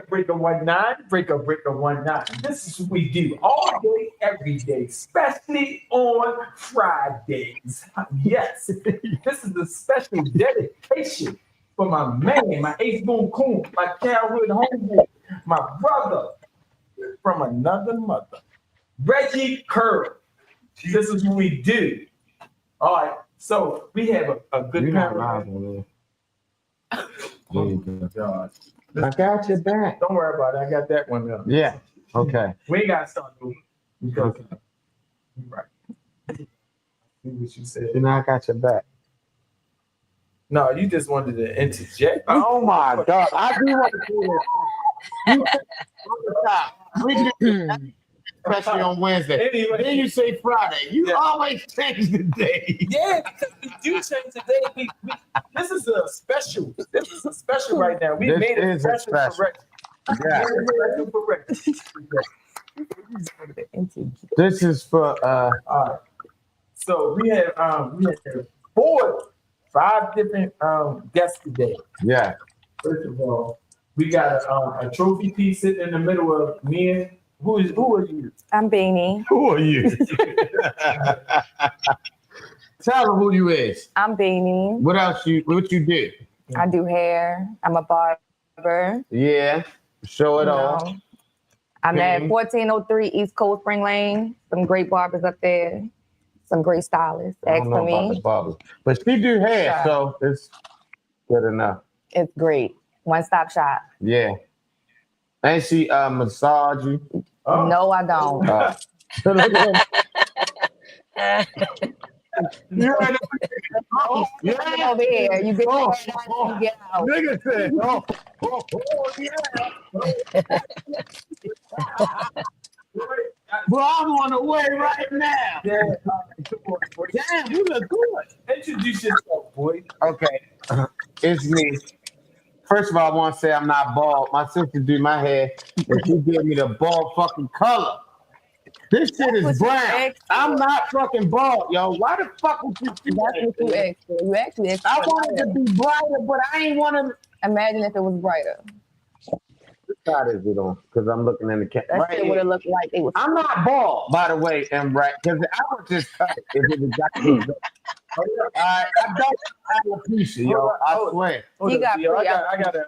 Breaker 19, breaker 19. This is what we do all day, every day, especially on Fridays. Yes, this is a special dedication for my man, my ace boom coon, my childhood homeboy, my brother from another mother, Reggie Curl. This is what we do. All right, so we have a good You're not live on there. Oh God. I got your back. Don't worry about it. I got that one up. Yeah. Okay. We ain't got to start moving. Because, Okay. right. See what you said. You know, I got your back. No, you just wanted to interject. Oh my God. I do want to do that. You on the top. We do especially on Wednesday. Anyway. Then you say Friday. You always change the day. Yeah, because we do change today. This is a special. This is a special right now. We This made it is a special for Rex. Yeah. Special for Rex. This is for All right. So we have 5 different guests today. yeah. First of all, we got a trophy piece sitting in the middle of me and who are you? I'm Beanie. Who are you? Tell them who you is. I'm Beanie. What else what you do? I do hair. I'm a barber. Yeah. Show it You all. know. I'm at Okay. 1403 East Coast Spring Lane. Some great barbers up there. Some great stylists. I Ask don't know for about the me. barbers. But she do hair, Yeah. so it's good enough. It's great. One-stop shop. Yeah. And she massage you. Oh. No, I don't. You right You get over here. You get Oh, you get out. Nigga said, Bro, I'm on the way right now. Yeah. Come on, boy. Damn, you look good. Introduce yourself, boy. Okay, it's me. First of all, I want to say I'm not bald. My sister do my hair, and she gave me the bald fucking color. This shit is That's what you brown. asked for. I'm not fucking bald, yo. Why the fuck would you do That's what you that? asked for. You actually asked I for wanted to be brighter, but I ain't want to. Imagine if it was brighter. What side is it on? Because I'm looking in the camera. That Right shit would here. have looked like it was. I'm not bald, by the way, and right, because I would just cut it if it was exactly. I don't alopecia, yo. I swear. Hold You up, got Theo. pretty I gotta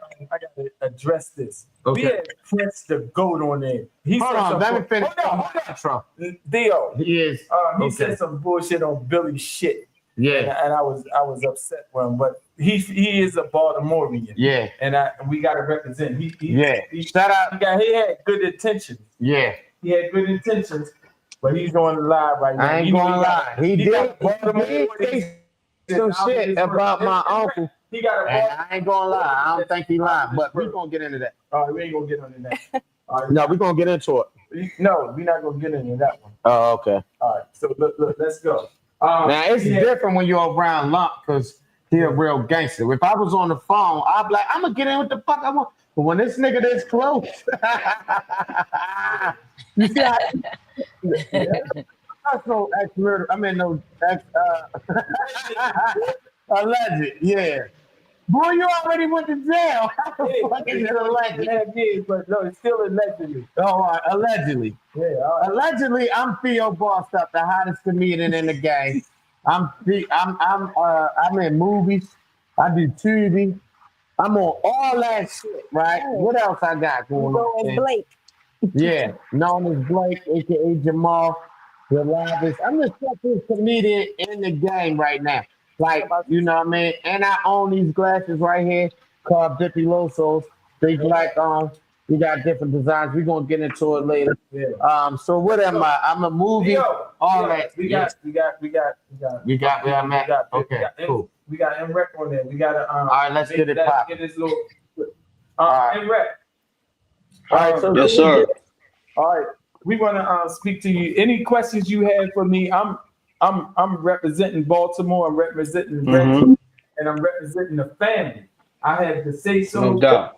address this. Okay. We had Prince the GOAT on there. He Hold said on, some let me bull- finish. Hold on. Theo. He is. He Okay. said some bullshit on Billy's shit. Yeah, And I was upset with him, but he is a Baltimorean. yeah, And we gotta represent. yeah. Shout out. He had good intentions. Yeah, He had good intentions, but he's on the live right now. I ain't You know gonna lie. He did got Baltimore say some shit about my uncle, He got a and Baltimore. I ain't gonna lie. I don't think he lied, but we gonna get into that. All right, we ain't gonna get into that. All right. No, we gonna get into it. No, we're not gonna get into that one. Oh, okay. All right, so look, let's go. Now it's yeah. different when you're around Lump because he a real gangster. If I was on the phone, I'd be like, I'm gonna get in what the fuck I want. But when this nigga this close, you see how that's no ex murder. I mean no ex alleged, yeah. Boy, you already went to jail. How the fuck is it alleged? Yeah, but no, it's still allegedly. Oh, all right, allegedly. Yeah, all right. Allegedly, I'm Theo Bossed Up, the hottest comedian in the game. I'm in movies. I do TV. I'm on all that shit, right? What else I got going Go on? and Blake. Yeah, known as Blake, aka Jamal, the livest. I'm the sexiest comedian in the game right now. Like, you know what I mean? And I own these glasses right here called Dippy Losos. They black on. We got different designs. We're gonna get into it later. Yeah. So what am I? I'm a movie. All that. We got. You got where I'm at? Okay, cool. We got MREC on there. We got All right, let's get it popping. Get this little. right. MREC. All right, so Yes, sir. All right. We want to speak to you. Any questions you have for me? I'm representing Baltimore. I'm representing Reggie, and I'm representing the family. I had to say so. No doubt.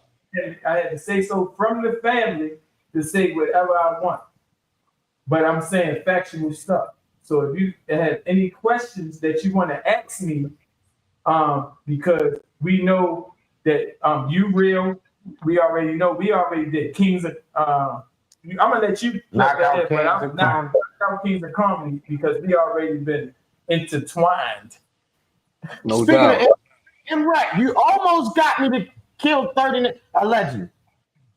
I had to say so from the family to say whatever I want. But I'm saying factual stuff. So if you have any questions that you want to ask me, because we know that you real. We already know. We already did Kings of. I'm gonna let you Knock that out in, but Kings I'm of not Comedy. out Kings of Comedy because we already been intertwined. No Speaking of doubt. and right, you almost got me to kill 30 allegedly.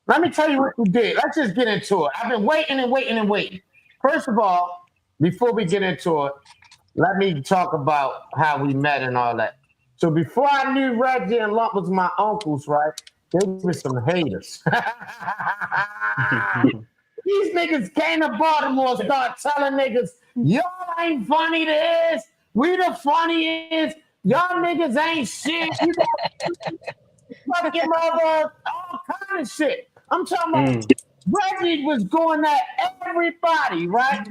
Let me tell you what you did. Let's just get into it. I've been waiting and waiting and waiting. First of all, before we get into it, let me talk about how we met and all that. So before I knew Reggie and Lump was my uncles, right? They were some haters. These niggas came to Baltimore and start telling niggas, y'all ain't funny to this. We the funniest. Y'all niggas ain't shit. You got fucking mother, all kind of shit. I'm talking about Mm. Reggie was going at everybody, right?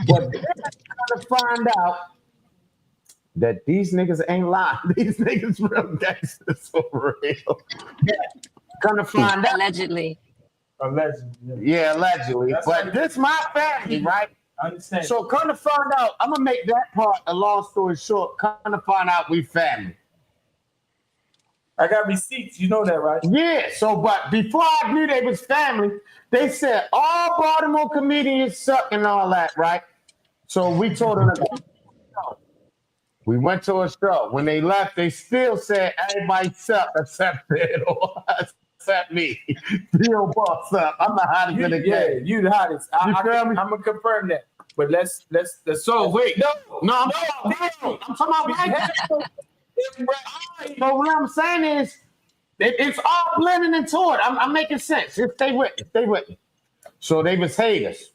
But then I to find out that these niggas ain't lying. These niggas real gangsters for real. Gonna find out. Allegedly. Allegedly. Yeah, allegedly. That's But like- this my family, right? I understand. So come to find out, I'm gonna make that part a long story short. Come to find out we family. I got receipts. You know that, right? Yeah, so but before I knew they was family, they said all Baltimore comedians suck and all that, right? So we told them we went to a show. When they left, they still said everybody suck except Pedro, except me. Still boss up. I'm the hottest in the game. You the hottest. You feel me? I'm gonna confirm that. But let's So wait, no, I'm talking about right now. So what I'm saying is, it's all blending into it. I'm making sense. Just stay with me. Stay with me. So they was haters,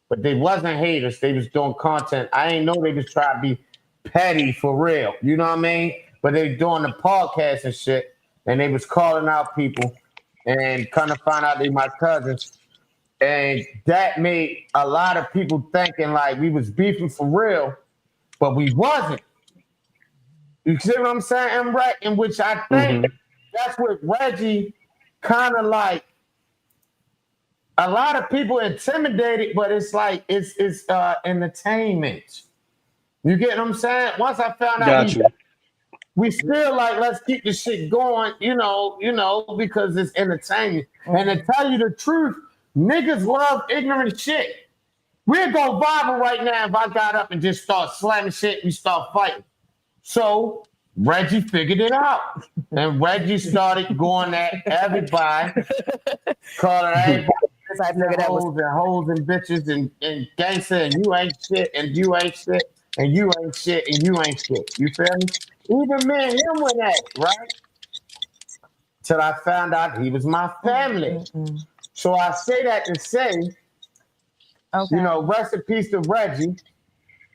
but they wasn't haters. They was doing content. I ain't know they was trying to be petty for real. You know what I mean? But they doing the podcast and shit, and they was calling out people, and kind of find out they my cousins, and that made a lot of people thinking like we was beefing for real, but we wasn't. You see what I'm saying? Right? In which I think that's what Reggie kind of like. A lot of people intimidated, but it's like it's entertainment. You get what I'm saying? Once I found out we still like let's keep the shit going, you know, because it's entertainment. And to tell you the truth, niggas love ignorant shit. We'd go viral right now if I got up and just start slamming shit and we start fighting. So Reggie figured it out. And Reggie started going at everybody, calling everybody hoes and bitches and gangster and you ain't shit and you ain't shit and you ain't shit and you ain't shit. You feel me? Even me and him went at it, right? Till I found out he was my family. So I say that to say, you know, rest in peace to Reggie.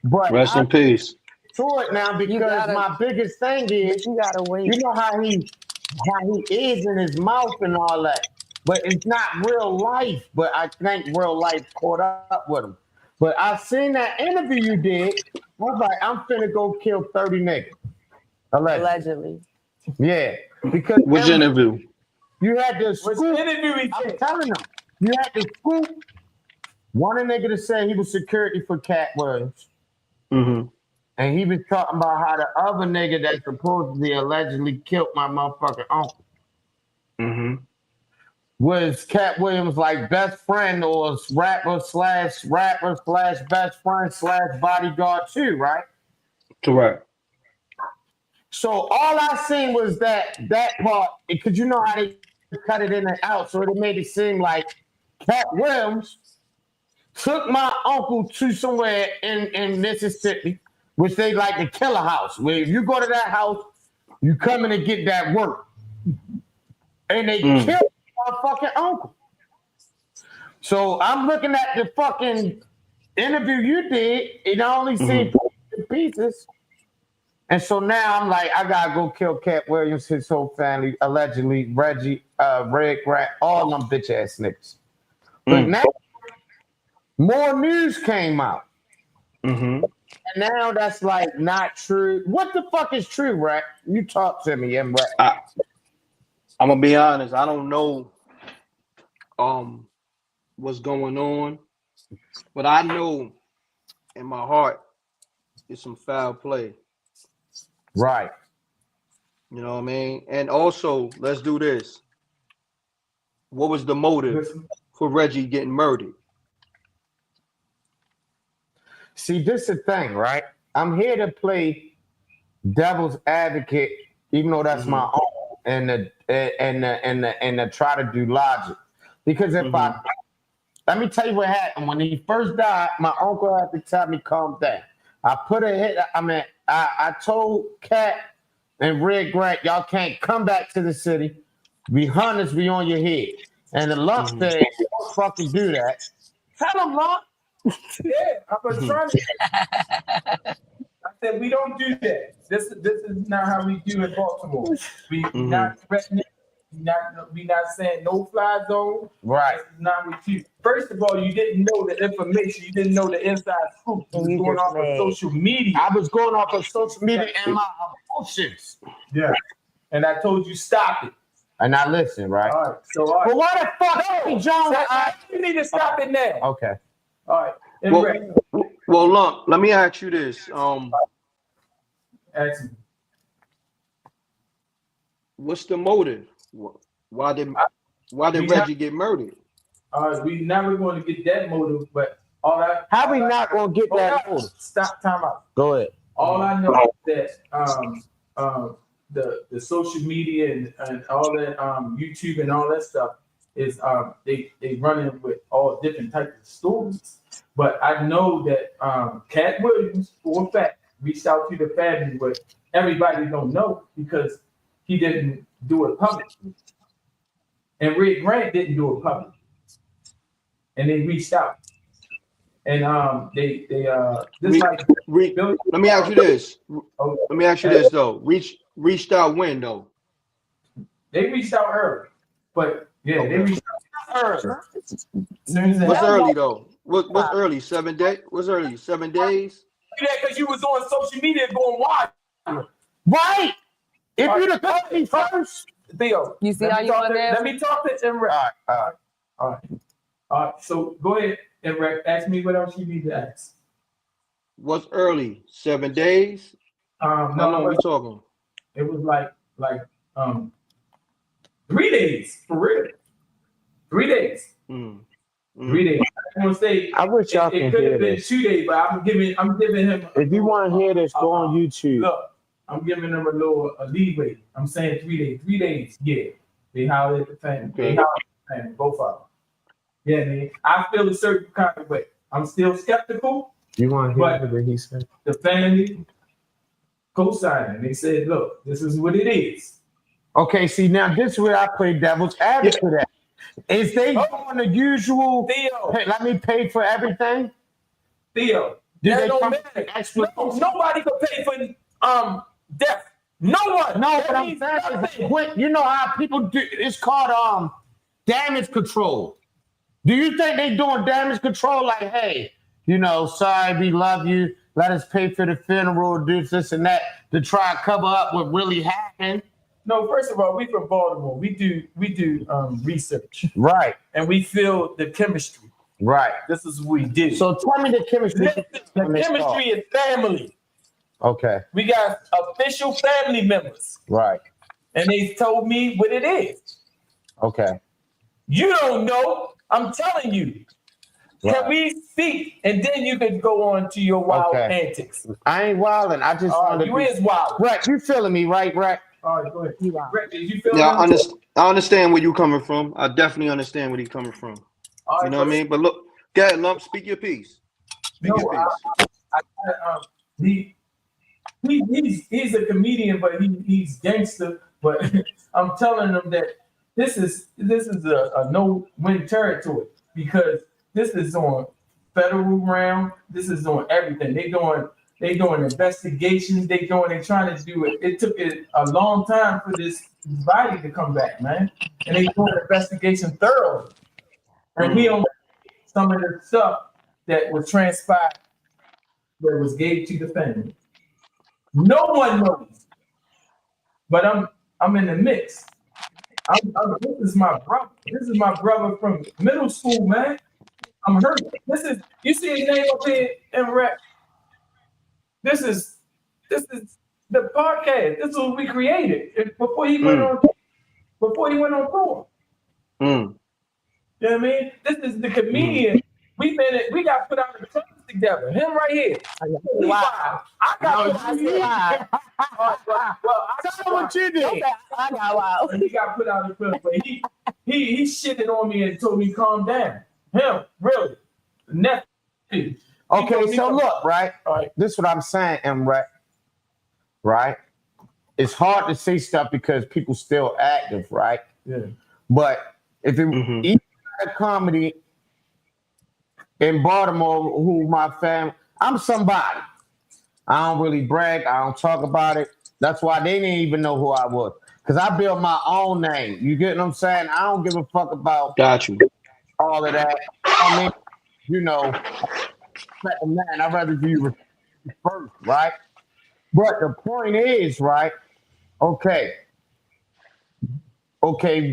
But Rest in peace. To it now because my biggest thing is You gotta wait. you know how he is in his mouth and all that. But it's not real life. But I think real life caught up with him. But I seen that interview you did. I was like, I'm finna go kill 30 niggas. Allegedly. Yeah. Because Which interview? You had to scoop. interview I'm telling them. You had to scoop one nigga to say he was security for Cat Williams. Mm-hmm. And he was talking about how the other nigga that supposedly allegedly killed my motherfucking uncle was Cat Williams' like best friend or rapper slash best friend slash bodyguard too, right? Correct. So all I seen was that part because you know how they cut it in and out, so it made it seem like Cat Williams took my uncle to somewhere in Mississippi, which they like the killer house. Where if you go to that house, you come in and get that work. And they killed my fucking uncle. So I'm looking at the fucking interview you did, and I only see pieces. And so now I'm like, I gotta go kill Cat Williams, his whole family, allegedly, Reggie, Red Rat, all them bitch ass niggas. But now more news came out. And now that's like not true. What the fuck is true, Rat? You talk to me, Rat. I'm gonna be honest. I don't know what's going on, but I know in my heart it's some foul play. Right. You know what I mean? And also, let's do this. What was the motive Listen, for Reggie getting murdered? See, this is the thing, right? I'm here to play devil's advocate, even though that's my Mm-hmm. own, and to try to do logic. Because if Mm-hmm. I let me tell you what happened when he first died, my uncle had to tell me calm down. I put a hit. I told Cat and Red Grant, y'all can't come back to the city. We hunters, we on your head. And the lump Mm-hmm. said, don't fucking do that. Tell him, lump. yeah, I was trying to. I said we don't do that. This is not how we do in Baltimore. We not threatening. We not saying no fly zone. Right. This is not what you. First of all, you didn't know the information. You didn't know the inside scoop. You And was you going just off of mad. social media. I was going off of social media and my emotions. Yeah, and I told you stop it. And I listen, right? All right. So all right. But why the fuck, Jones? You need to stop it now. Okay. All right. And Well, Rick, well, Lump, let me ask you this. ask me. What's the motive? Why did we Reggie get murdered? We never going to get that motive, but all that. How we not gonna get that motive? Stop. Time out. Go ahead. All I know is that the social media and all that YouTube and all that stuff is they running with all different types of stories. But I know that Cat Williams, for a fact, reached out to the family, but everybody don't know because he didn't do it publicly. And Rick Grant didn't do it publicly. And they reached out. And they Let me ask you this. Let me ask you this though. Reached out when though? They reached out early. But yeah, Okay. they reached out early. What's early though? What's early? 7 days? What's early? 7 days? Because you was on social media going wild. Right. If you'd have called me first. Theo, You see how you on there? Let me talk to Emre. All right. So go ahead, Emre. Ask me what else you need to ask. What's early? 7 days? How long we talking? It was like 3 days for real. 3 days. 3 days. I'm gonna say I wish y'all it can could hear have been this. 2 days, but I'm giving him. If you want to hear this, go on YouTube. Look, I'm giving them a leeway. I'm saying 3 days. 3 days, yeah. They hollered at the family. Okay. They hollered at the family, both of them. Yeah, man. I feel a certain kind of way. I'm still skeptical. You want to But- hear what he said? The family co-signing. They said, look, this is what it is. Okay, see now this is where I play devil's advocate at. Is they doing the usual? Theo, Hey, let me pay for everything. Theo, Did that they don't come matter. with explanation? Nobody can pay for death. No one. No, That but I'm means saying is, nothing. what you know how people do. It's called damage control. Do you think they doing damage control? Like, hey, sorry, we love you. Let us pay for the funeral, do this and that to try to cover up what really happened. No, first of all, we from Baltimore. We do research Right, and we feel the chemistry. right. This is what we do. So tell me the chemistry. the chemistry is family. Okay, We got official family members, right. and they told me what it is. Okay. You don't know. I'm telling you. Right. Can we speak, and then you can go on to your wild Okay. antics. I ain't wilding. I just want to You is wild. Right, you feeling me, right? All right, go ahead. You wild. Rick, did you feel Yeah, me? I understand where you coming from. I definitely understand where he's coming from. All right, You know what I mean? But look, go ahead, Lump, speak your piece. Speak your piece. He's a comedian, but he's gangster. But I'm telling him that this is a no-win territory because this is on federal ground. This is on everything. They doing investigations. They're trying to do it. It took a long time for this body to come back, man. And they doing investigation thoroughly. And we don't some of the stuff that was transpired that was gave to the family. No one knows, but I'm in the mix. This is my brother. This is my brother from middle school, man. I'm hurt. You see his name up here in rap. This is The podcast. This is what we created before he went on. Before he went on tour. Mm. You know what I mean? This is the comedian. We got put out in clubs together. Him right here. Wow. I got put out Well, tell me what you did. Okay, I got wild. He got put out in clubs, but he shitted on me and told me to calm down. Him, really. Nephew. Okay, so look, right? All right. This is what I'm saying, right? It's hard to say stuff because people still active, right? Yeah. But if it even a comedy in Baltimore, who my family, I'm somebody. I don't really brag. I don't talk about it. That's why they didn't even know who I was. Because I built my own name. You get what I'm saying? I don't give a fuck about Got you. all of that. I mean, you know, man, I'd rather do you first, right? But the point is, right? Okay,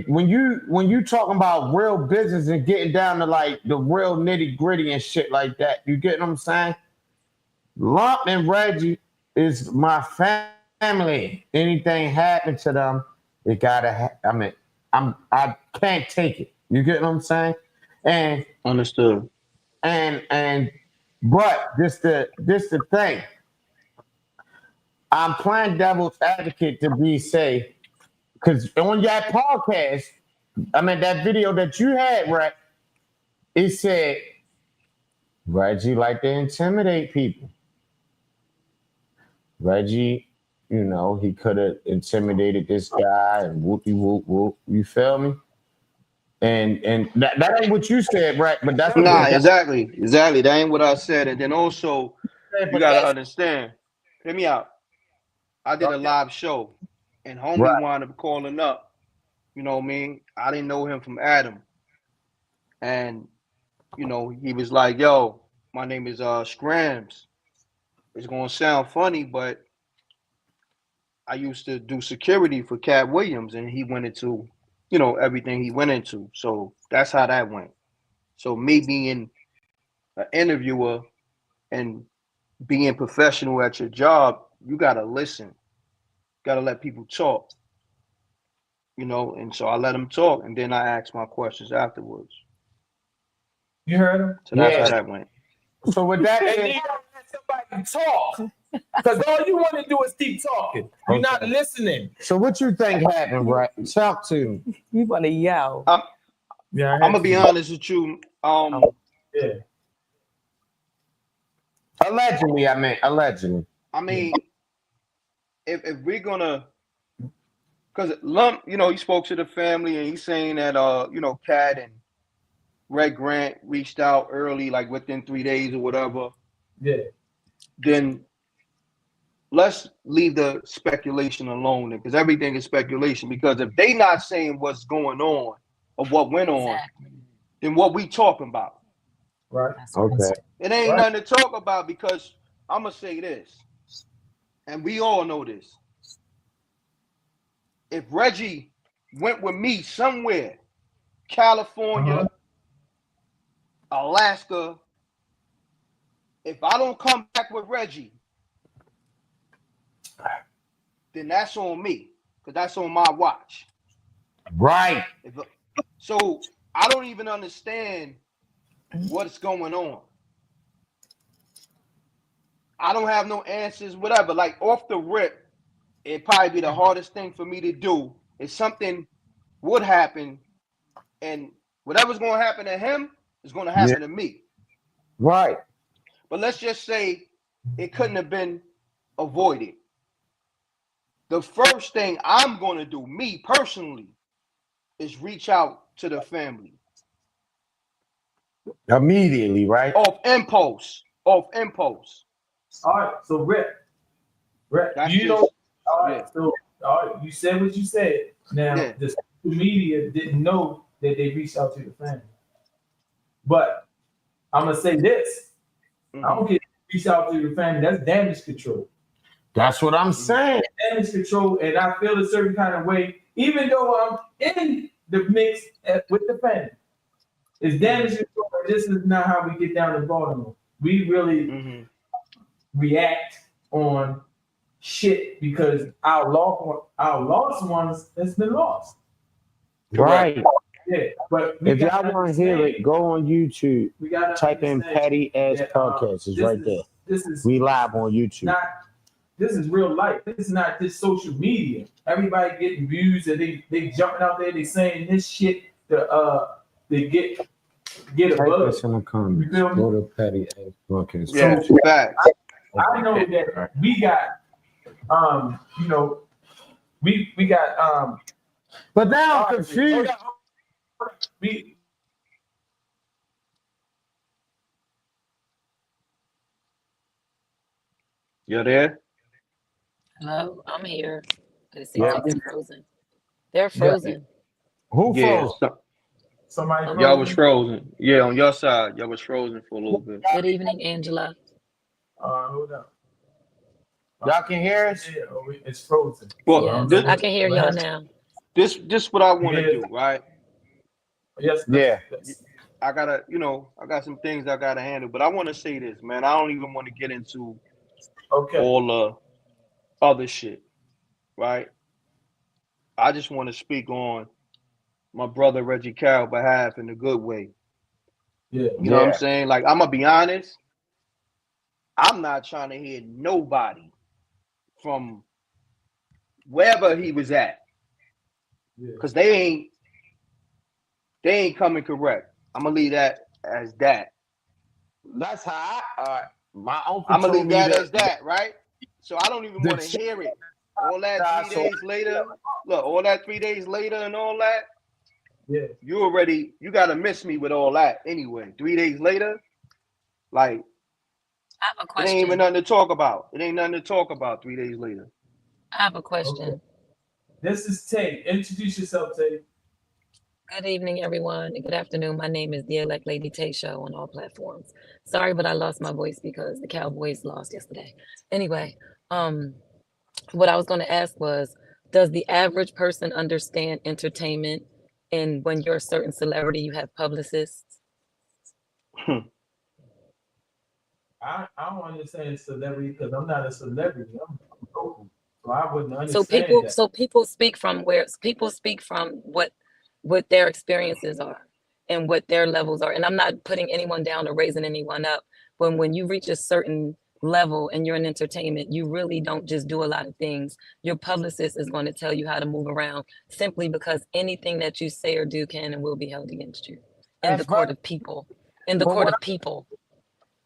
when you talking about real business and getting down to like the real nitty gritty and shit like that, you get what I'm saying? Lump and Reggie is my family. Anything happen to them, it gotta. I can't take it. You get what I'm saying? And Understood. But this the thing. I'm playing devil's advocate to be safe. Because on that podcast, that video that you had, right, it said, Reggie like to intimidate people. Reggie, you know, he could have intimidated this guy and whoopie whoop whoop. You feel me? And that ain't what you said, right? But that's exactly. That ain't what I said. And then also, you gotta understand. Hear me out. I did a live show, and homie wound up calling up. You know what I mean? I didn't know him from Adam. And, you know, he was like, yo, my name is Scrams. It's going to sound funny, but I used to do security for Cat Williams, and he went into, you know, everything he went into. So that's how that went. So me being an interviewer and being professional at your job, you got to listen. Got to let people talk. You know, and so I let him talk, and then I asked my questions afterwards. You heard him? So that's how that went. So with that, and then you don't let somebody talk. Because all you want to do is keep talking. You're not listening. So what you think happened, right? Talk to me. You want to yell. I'm going to be honest with you. Yeah. Allegedly. I mean, if we're going to, because Lump, you know, he spoke to the family and he's saying that, you know, Cat and Red Grant reached out early, like within 3 days or whatever. Yeah. Then let's leave the speculation alone, because everything is speculation. Because if they not saying what's going on or what went on, then what we talking about? Right. Okay. It ain't nothing to talk about, because I'm going to say this, and we all know this. If Reggie went with me somewhere, California, Alaska, if I don't come back with Reggie, then that's on me, because that's on my watch. Right. So I don't even understand what's going on. I don't have no answers, whatever. Like off the rip, it'd probably be the hardest thing for me to do. If something would happen, and whatever's going to happen to him is going to happen to me. Right. But let's just say it couldn't have been avoided. The first thing I'm going to do, me personally, is reach out to the family. Immediately, right? Off impulse. All right, so Rip, so all right, you said what you said. Now the social media didn't know that they reached out to the family. But I'm gonna say this. I don't get reach out to the family, that's damage control. That's what I'm saying. Damage control, and I feel a certain kind of way, even though I'm in the mix with the family. It's damage control, and this is not how we get down to Baltimore. We really react on shit because our lost ones has been lost. Right. Yeah, but If y'all want to hear it, go on YouTube. We gotta type in Petty Ass Podcast. It's right there. This is we live on YouTube. This is real life. This is not just social media. Everybody getting views and they jumping out there. They saying this shit to get a buzz. In the comments. Go to Petty Ass Podcast. Yeah, So, facts. I know that we got we got But now I'm confused. You there? Hello, I'm here. But it seems like they're frozen. They're frozen. Who froze? Somebody Y'all was frozen. Yeah, on your side, y'all was frozen for a little bit. Good evening, Angela. Hold up. Y'all can hear us? Yeah, it's frozen. Well, Yes, I can hear y'all now. This what I want to do, right? Yes. Yeah. I gotta, I got some things I gotta handle, but I want to say this, man. I don't even want to get into all the other shit, right? I just want to speak on my brother Reggie Carroll's behalf in a good way. Yeah. You know what I'm saying? Like, I'm gonna be honest. I'm not trying to hear nobody from wherever he was at, because they ain't coming correct. I'm gonna leave that as that. That's how my uncle I'm gonna told leave me that as that, right? So I don't even want to hear it. All that 3 days later, look, all that 3 days later and all that. Yeah. You gotta miss me with all that anyway. 3 days later, like, I have a it question. ain't even nothing to talk about. It ain't nothing to talk about 3 days later. I have a question. Okay. This is Tay. Introduce yourself, Tay. Good evening, everyone. Good afternoon. My name is the Elect Lady Tay Show on all platforms. Sorry, but I lost my voice because the Cowboys lost yesterday. Anyway, what I was going to ask was, does the average person understand entertainment? And when you're a certain celebrity, you have publicists? I don't understand celebrity because I'm not a celebrity. I'm local, so I wouldn't understand that. So people speak from what their experiences are and what their levels are. And I'm not putting anyone down or raising anyone up. But when you reach a certain level and you're in entertainment, you really don't just do a lot of things. Your publicist is going to tell you how to move around, simply because anything that you say or do can and will be held against you in the court of people. In the court of people.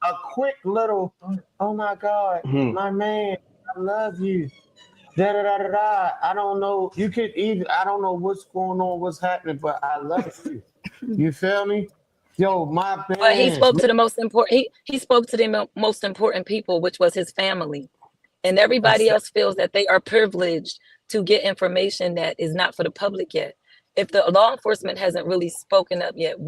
A quick little, oh my God, my man, I love you. Da da da da da. I don't know. I don't know what's going on, what's happening, but I love you. You feel me? Yo, my man. But he spoke to the most important. He spoke to the most important people, which was his family, and everybody else feels that they are privileged to get information that is not for the public yet. If the law enforcement hasn't really spoken up yet,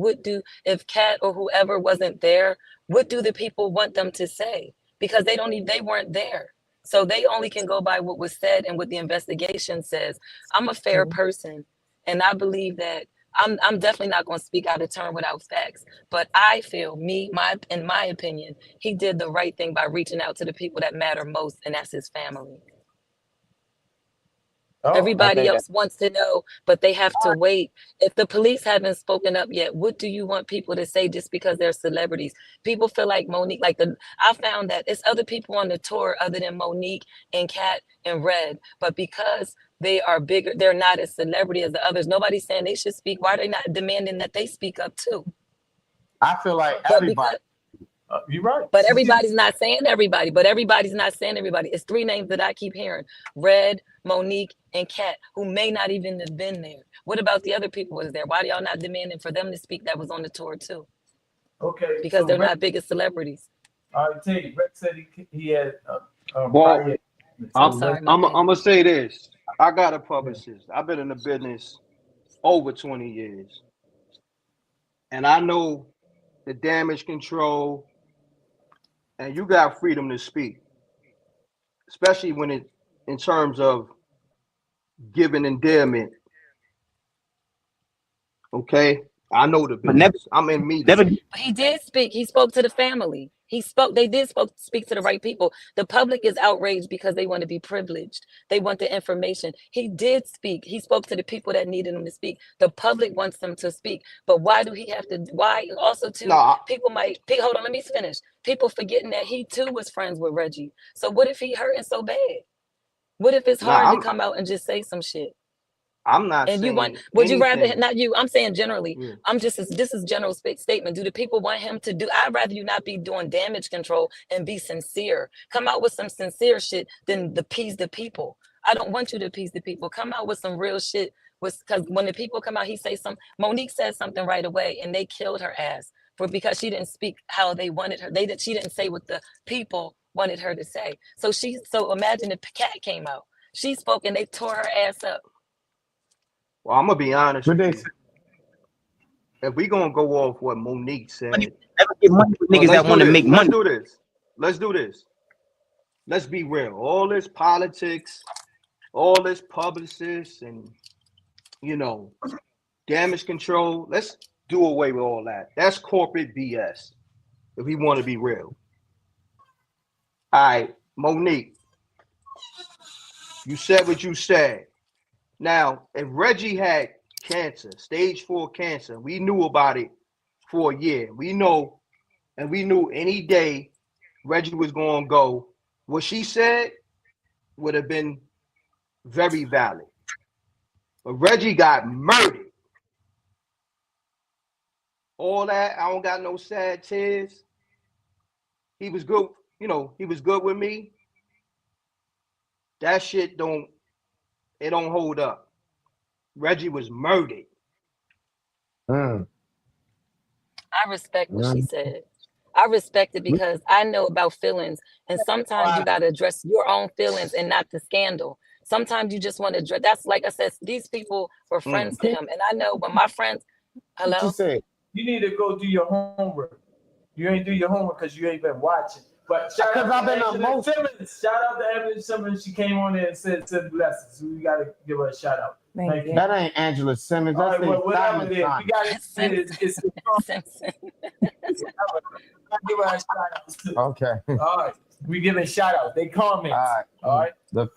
if Kat or whoever wasn't there, what do the people want them to say? Because they weren't there. So they only can go by what was said and what the investigation says. I'm a fair person, and I believe that I'm definitely not going to speak out of turn without facts. But I feel in my opinion, he did the right thing by reaching out to the people that matter most, and that's his family. Everybody else wants to know, but they have to wait. If the police haven't spoken up yet, what do you want people to say just because they're celebrities? People feel like Monique, I found that it's other people on the tour other than Monique and Kat and Red, but because they are bigger, they're not as celebrity as the others. Nobody's saying they should speak. Why are they not demanding that they speak up too? I feel like everybody. You're right. But everybody's not saying everybody. It's three names that I keep hearing: Red, Monique, and Kat, who may not even have been there. What about the other people who was there? Why are y'all not demanding for them to speak that was on the tour too? Okay. Because so they're not big as celebrities. I'll tell you, Rex said he had Well, I'm sorry, gonna say this. I got a publicist. I've been in the business over 20 years. And I know the damage control, and you got freedom to speak, especially when it in terms of giving endearment. Okay, I know the business. I'm in meetings. But he did speak. He spoke to the family. He spoke, speak to the right people. The public is outraged because they want to be privileged. They want the information. He did speak. He spoke to the people that needed him to speak. The public wants him to speak. But why do he have to? Why also too? No, People might hold on, let me finish. People forgetting that he too was friends with Reggie. So what if he hurting so bad? What if it's hard to come out and just say some shit? I'm not And you want, saying would you rather, anything. not you, I'm saying generally, Yeah. this is general statement. Do the people want him to do, I'd rather you not be doing damage control and be sincere. Come out with some sincere shit than appease the people. I don't want you to appease the people. Come out with some real shit. Because when the people come out, Monique said something right away and they killed her ass because she didn't speak how they wanted her. She didn't say what the people wanted her to say. So imagine if Cat came out. She spoke and they tore her ass up. Well, I'm gonna be honest with you. If we gonna go off what Monique said, never get money with niggas that want to make money. Let's do this. Let's be real. All this politics, all this publicists, and damage control. Let's do away with all that. That's corporate BS. If we want to be real. All right, Monique, you said what you said. Now, if Reggie had cancer, stage 4 cancer, we knew about it for a year. We knew any day Reggie was going to go. What she said would have been very valid. But Reggie got murdered. All that, I don't got no sad tears. He was good, he was good with me. That shit don't hold up. Reggie was murdered. I respect what she said. I respect it because I know about feelings, and sometimes you got to address your own feelings and not the scandal. Sometimes you just want to address. That's like I said, these people were friends to him, and I know when my friends. Hello. What you say? You need to go do your homework. You ain't do your homework because you ain't been watching. But shout out to Angela Simmons. Shout out to Angela Simmons. She came on there and said blessings. So we got to give her a shout out. Thank you. That ain't Angela Simmons. That's whatever it is. We got to say it's Simpson. Give her a shout out. Okay. All right. We giving shout out. They comment. All right. The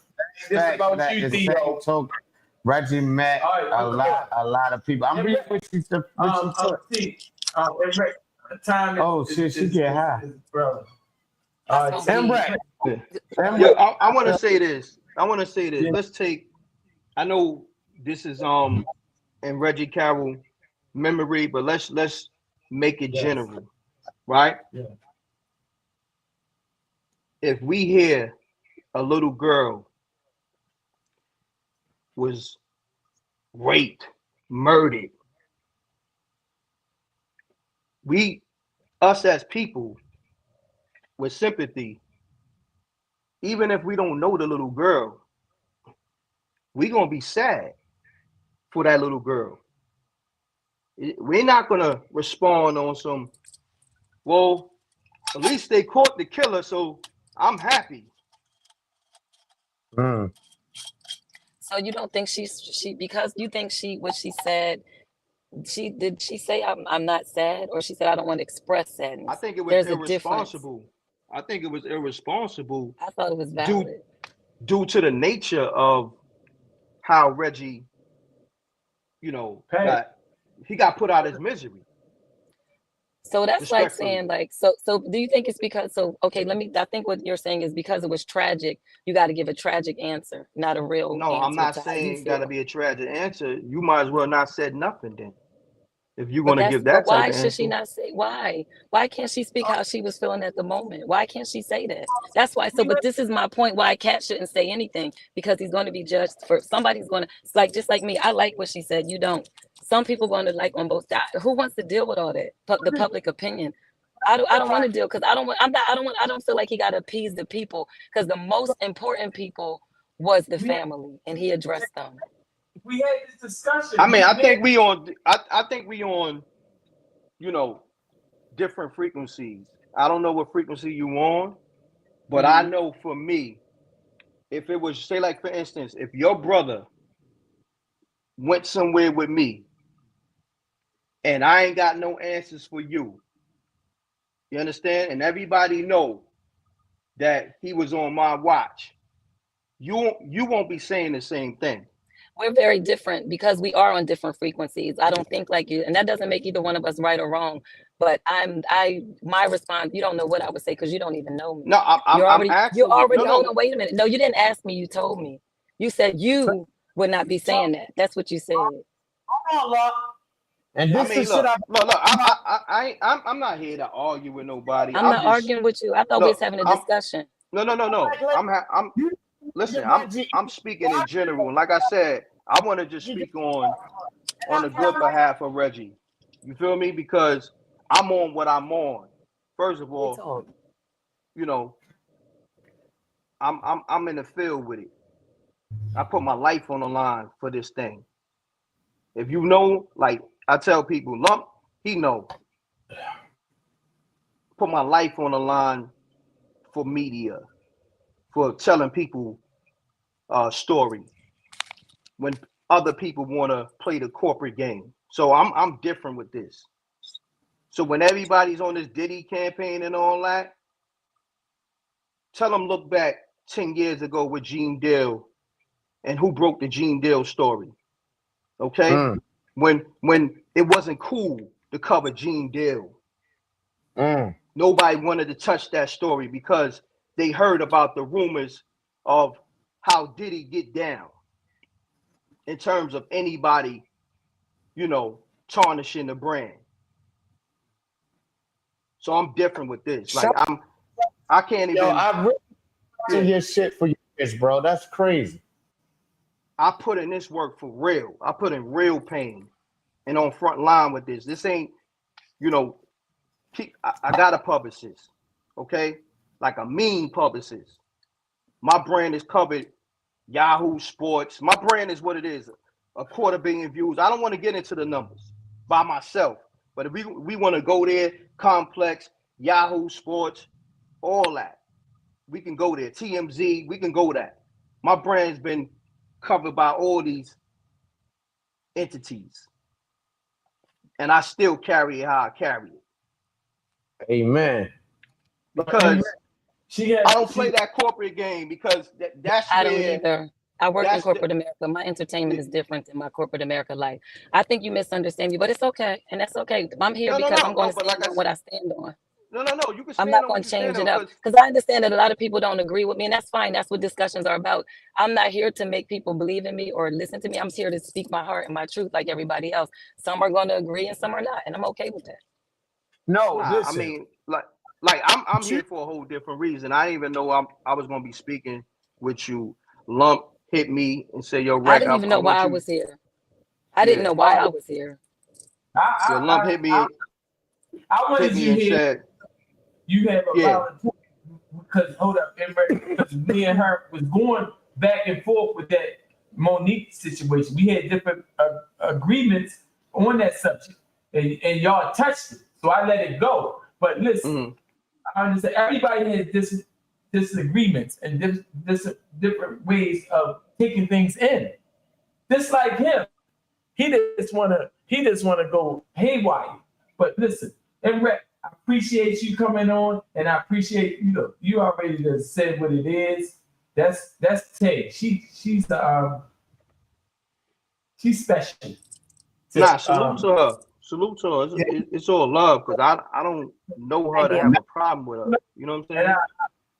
this is about you, Theo. Reggie met a lot of people. I'm reading what she said. She get high. Bro. I want to say this. Yeah. Let's take. I know this is in Reggie Carroll memory, but let's make it general, right? Yeah. If we hear a little girl was raped, murdered, us as people with sympathy, even if we don't know the little girl, we're gonna be sad for that little girl. We're not gonna respond on some, well, at least they caught the killer, so I'm happy. So you don't think she because you think what she said, did she say I'm not sad, or she said I don't want to express sadness? I think it was irresponsible. I think it was irresponsible. I thought it was valid. Due to the nature of how Reggie, he got put out of his misery. So that's like saying so do you think it's because I think what you're saying is because it was tragic, you got to give a tragic answer, not a real answer. No, I'm not saying it got to be a tragic answer. You might as well not said nothing then. If you're going to give that type of answer. Why should she not say why? Why can't she speak how she was feeling at the moment? Why can't she say that? That's why. So, but this is my point why Cat shouldn't say anything, because he's going to be judged for somebody's going to just like me. I like what she said. You don't. Some people going to like on both sides. Who wants to deal with all that? The public opinion. I don't want to deal because I don't feel like he got to appease the people, because the most important people was the family, and he addressed them. We had this discussion. I mean, I think we on, different frequencies. I don't know what frequency you on, but I know for me, if it was, say, like for instance, if your brother went somewhere with me and I ain't got no answers for you, You understand? And everybody know that he was on my watch. You won't be saying the same thing. We're very different because we are on different frequencies. I don't think like you, and that doesn't make either one of us right or wrong. But my response, you don't know what I would say because you don't even know me. No, I'm You're asking you. already, No, hold no. on, wait a minute. No, you didn't ask me, you told me. You said you would not be saying that. That's what you said. Hold on, Lord. And this I mean, is shit look. I'm not here to argue with nobody. I'm not arguing with you. I thought we was having a discussion. No. Listen. I'm speaking in general. Like I said, I want to just speak on the good behalf of Reggie. You feel me? Because I'm on what I'm on. First of all, you know, I'm in the field with it. I put my life on the line for this thing. If you know, like I tell people, Lump, he know. Put my life on the line for media, for telling people story when other people want to play the corporate game. So I'm different with this. So when everybody's on this Diddy campaign and all that, tell them look back 10 years ago with Gene Deal and who broke the Gene Deal story. Okay? When it wasn't cool to cover Gene Deal. Nobody wanted to touch that story because they heard about the rumors of how Diddy get down in terms of anybody, tarnishing the brand. So I'm different with this. Like I can't even. I've written your shit for years, bro. That's crazy. I put in this work for real. I put in real pain and on front line with this. This ain't, I got a publicist, okay? Like a mean publicist. My brand is covered Yahoo Sports. My brand is what it is, 250 million views. I don't want to get into the numbers by myself, but if we want to go there, Complex, Yahoo Sports, all that, we can go there. TMZ, we can go there. My brand's been covered by all these entities, and I still carry it how I carry it. Amen. Because I don't play that corporate game because that's I don't either. I work in corporate America. My entertainment is different than my corporate America life. I think you misunderstand me, but it's okay, and that's okay. I'm here because I'm going to stand on what I stand on. No. You can stand I'm not on going what to you change stand it on, up because I understand that a lot of people don't agree with me, and that's fine. That's what discussions are about. I'm not here to make people believe in me or listen to me. I'm here to speak my heart and my truth like everybody else. Some are going to agree and some are not, and I'm okay with that. No, I mean, like I'm here for a whole different reason. I didn't even know I was going to be speaking with you. Lump hit me and say, "Yo, Rec, I didn't even know why I was here. I didn't know why I was here. Your Lump hit me. I wanted you and here. Said, you have a volunteer because hold up, because me and her was going back and forth with that Monique situation. We had different agreements on that subject, and y'all touched it, so I let it go. But listen, I understand everybody has disagreements and different ways of taking things in. Just like him, he just wanna go haywire. But listen, and Rec, I appreciate you coming on, and I appreciate you already just said what it is. That's Tay. She's special. Salute to her. Salute to her. It's all love because I don't know her to have a problem with her. You know what I'm saying? And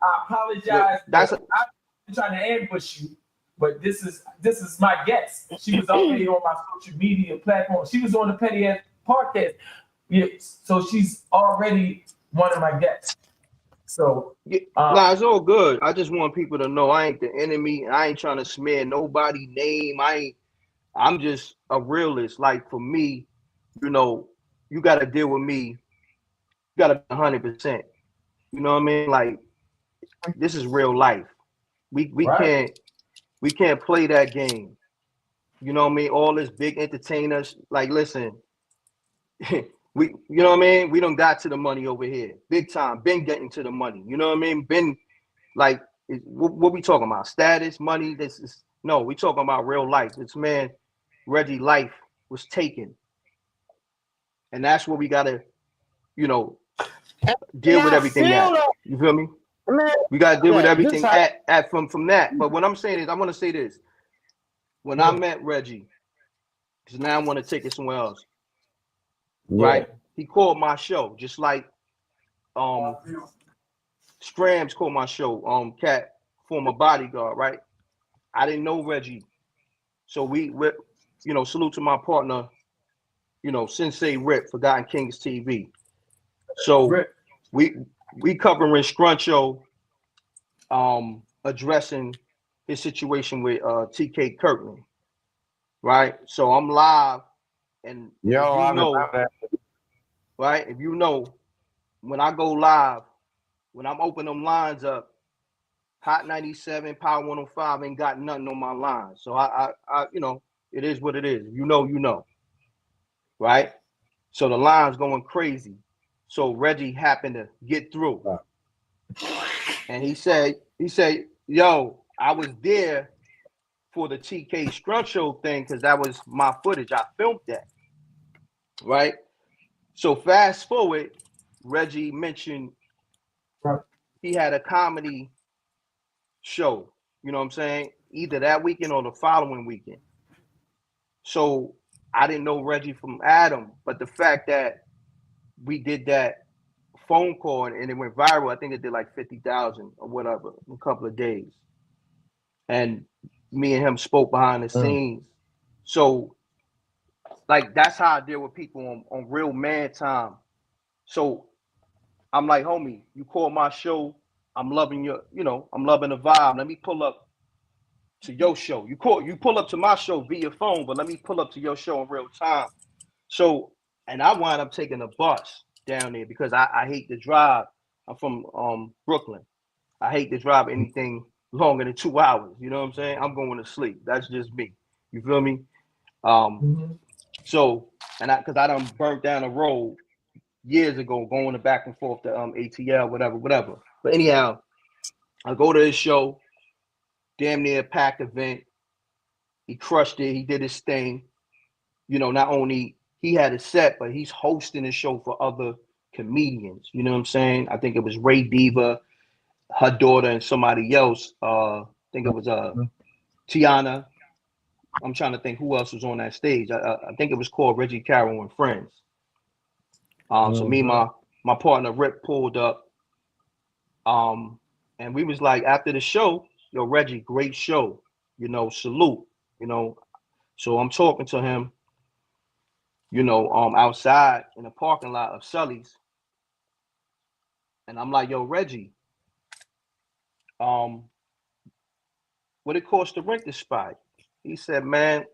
I apologize. I'm trying to ambush you, but this is my guest. She was already on my social media platform. She was on the Petty Ass podcast. Yeah, so she's already one of my guests. So it's all good. I just want people to know I ain't the enemy. I ain't trying to smear nobody's name. I'm just a realist. Like for me, you got to deal with me. You got to be 100%. You know what I mean? Like this is real life. We can't play that game. You know what I mean? All this big entertainers. Like listen. You know what I mean? We don't got to the money over here. Big time. Been getting to the money. You know what I mean? Been like, what we talking about? Status, money? No, we talking about real life. This man, Reggie, life was taken. And that's what we got to, deal with everything at. You feel me? Man, we gotta deal with everything how, at from that. But what I'm saying is, I want to say this: when I met Reggie, because now I want to take it somewhere else. Right? He called my show, just like Scrams called my show. Cat, former bodyguard, right? I didn't know Reggie, so we salute to my partner, Sensei Rip, Forgotten Kings TV. So we covering Scruncho, addressing his situation with TK Kirkland, right? So I'm live, and right? If you know, when I go live, when I'm opening them lines up, Hot 97, Power 105 ain't got nothing on my line. So I it is what it is. You know, right? So the line's going crazy. So Reggie happened to get through. And he said, yo, I was there for the TK Scruncho thing because that was my footage. I filmed that. Right? So fast forward, Reggie mentioned he had a comedy show, you know what I'm saying? Either that weekend or the following weekend. So I didn't know Reggie from Adam, but the fact that we did that phone call and it went viral, I think it did like 50,000 or whatever in a couple of days. And me and him spoke behind the scenes. So like that's how I deal with people on real man time. So I'm like, homie, you call my show, I'm loving your, I'm loving the vibe. Let me pull up to your show. You pull up to my show via phone, but let me pull up to your show in real time. So, and I wind up taking a bus down there because I hate to drive. I'm from Brooklyn. I hate to drive anything longer than 2 hours. You know what I'm saying? I'm going to sleep. That's just me. You feel me? So, and because I done burnt down a road years ago, going back and forth to ATL, whatever. But anyhow, I go to his show, damn near packed event. He crushed it. He did his thing. Not only he had a set, but he's hosting a show for other comedians. You know what I'm saying? I think it was Ray Diva, her daughter, and somebody else. I think it was Tiana. I'm trying to think who else was on that stage. I think it was called Reggie Carroll and Friends. So me and my partner Rip pulled up. And we was like, after the show, yo, Reggie, great show. Salute. So I'm talking to him, outside in the parking lot of Sully's. And I'm like, yo, Reggie, what it cost to rent this spot? He said, man,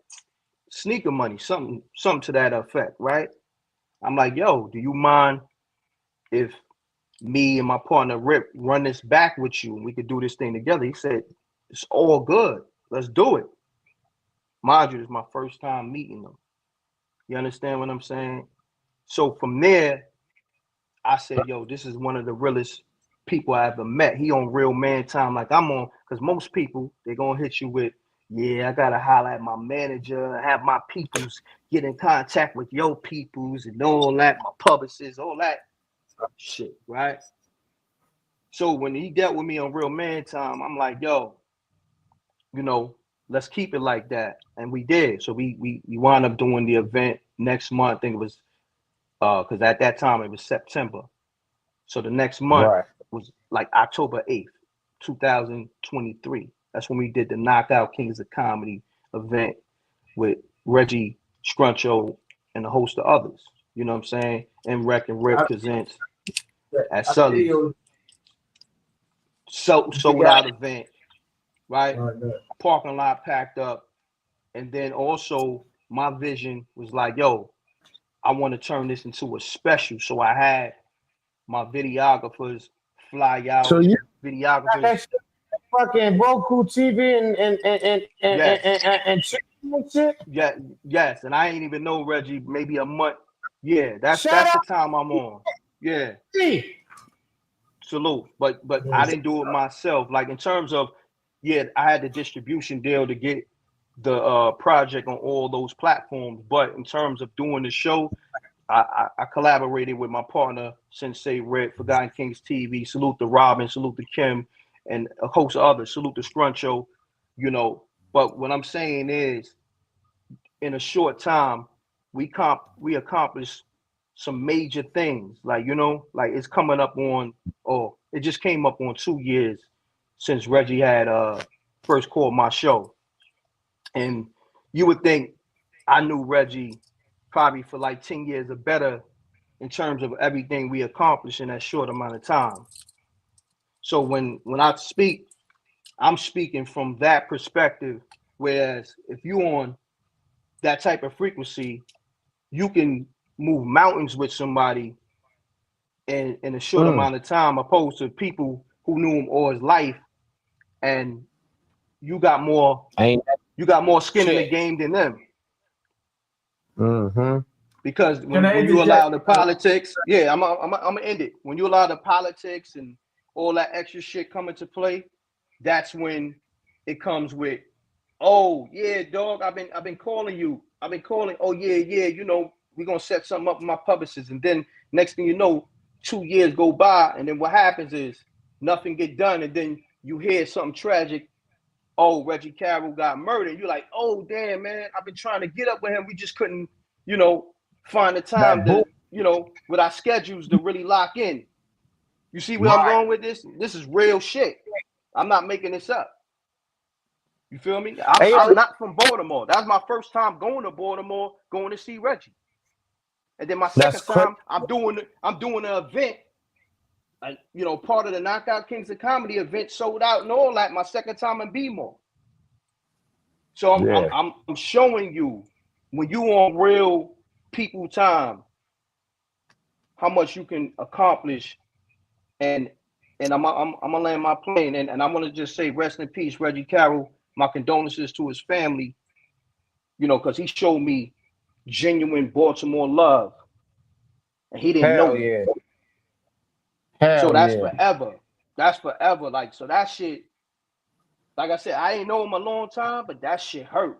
sneaker money, something to that effect, right? I'm like, yo, do you mind if me and my partner Rip run this back with you and we could do this thing together? He said, it's all good. Let's do it. Mind you, this is my first time meeting them. You understand what I'm saying? So from there, I said, yo, this is one of the realest people I ever met. He on real man time like I'm on, because most people, they're going to hit you with, yeah, I got to holler at my manager, have my peoples get in contact with your peoples and all that, my publicists, all that shit, right? So when he dealt with me on real man time, I'm like, yo, let's keep it like that. And we did. So we wound up doing the event next month. I think it was, because at that time it was September. So the next month was like October 8th, 2023. That's when we did the Knockout Kings of Comedy event with Reggie, Scruncho, and a host of others. You know what I'm saying? And Rec and Rip presents at Sully. Sold out event, right? Parking lot packed up. And then also my vision was like, yo, I want to turn this into a special. So I had my videographers fly out. So you videographers fucking Roku TV and shit? Yeah, yes. And I ain't even know Reggie maybe a month. Yeah, that's the time I'm on. Yeah. Salute. But I didn't do it myself. Like in terms of, I had the distribution deal to get the project on all those platforms. But in terms of doing the show, I collaborated with my partner, Sensei Red, Forgotten Kings TV. Salute to Robin, salute to Kim, and a host of others. Salute to Scruncho, you know. But what I'm saying is, in a short time, we accomplished some major things. Like, you know, like it's coming up on, or it just came up on 2 years since Reggie had first called my show. And you would think I knew Reggie probably for like 10 years or better in terms of everything we accomplished in that short amount of time. So when I speak, I'm speaking from that perspective. Whereas if you on that type of frequency, you can move mountains with somebody in a short amount of time, opposed to people who knew him all his life, and you got more skin in the game than them. Mm-hmm. Because when you allow the politics, I'm gonna end it. When you allow the politics and all that extra shit come into play, that's when it comes with, oh yeah, dog, I've been calling you. I've been calling. Oh yeah, you know, we're gonna set something up with my publicist. And then next thing you know, 2 years go by, and then what happens is nothing get done, and then you hear something tragic. Oh, Reggie Carroll got murdered. You're like, oh damn, man, I've been trying to get up with him. We just couldn't, you know, find the time to, you know, with our schedules to really lock in. You see where I'm going with this? This is real shit. I'm not making this up. You feel me? I'm not from Baltimore. That was my first time going to Baltimore, going to see Reggie. And then my second time, I'm doing an event. You know, part of the Knockout Kings of Comedy event sold out and all that. My second time in B-Mall. So I'm showing you, when you on real people time, how much you can accomplish. And I'm gonna land my plane, and I want to just say rest in peace, Reggie Carroll. My condolences to his family, you know, because he showed me genuine Baltimore love, and he didn't know me. So that's forever. That's forever. Like, so that shit, like I said, I ain't know him a long time, but that shit hurt.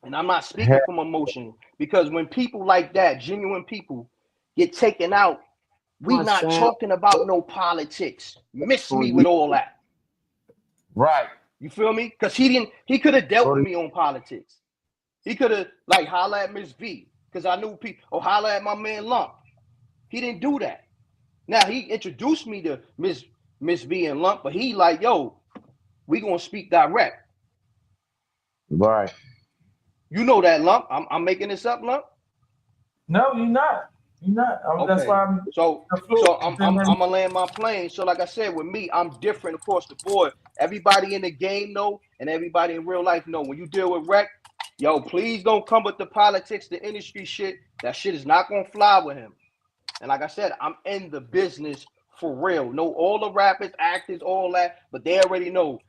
And I'm not speaking from emotion, because when people like that, genuine people, get taken out, we not talking about no politics. Miss me with all that. Right. You feel me? Because he could have dealt with me on politics. He could have, like, holla at Miss V, because I knew people, or holla at my man Lump. He didn't do that. Now, he introduced me to Miss V and Lump, but he like, yo, we gonna speak direct. Right. You know that, Lump. I'm making this up, Lump? No, you're not. You're not. Okay. That's why I'm I'm gonna land my plane. So like I said, with me, I'm different across the board. Everybody in the game know, and everybody in real life know. When you deal with Rec, yo, please don't come with the politics, the industry shit. That shit is not gonna fly with him. And like I said, I'm in the business for real. Know all the rappers, actors, all that, but they already know.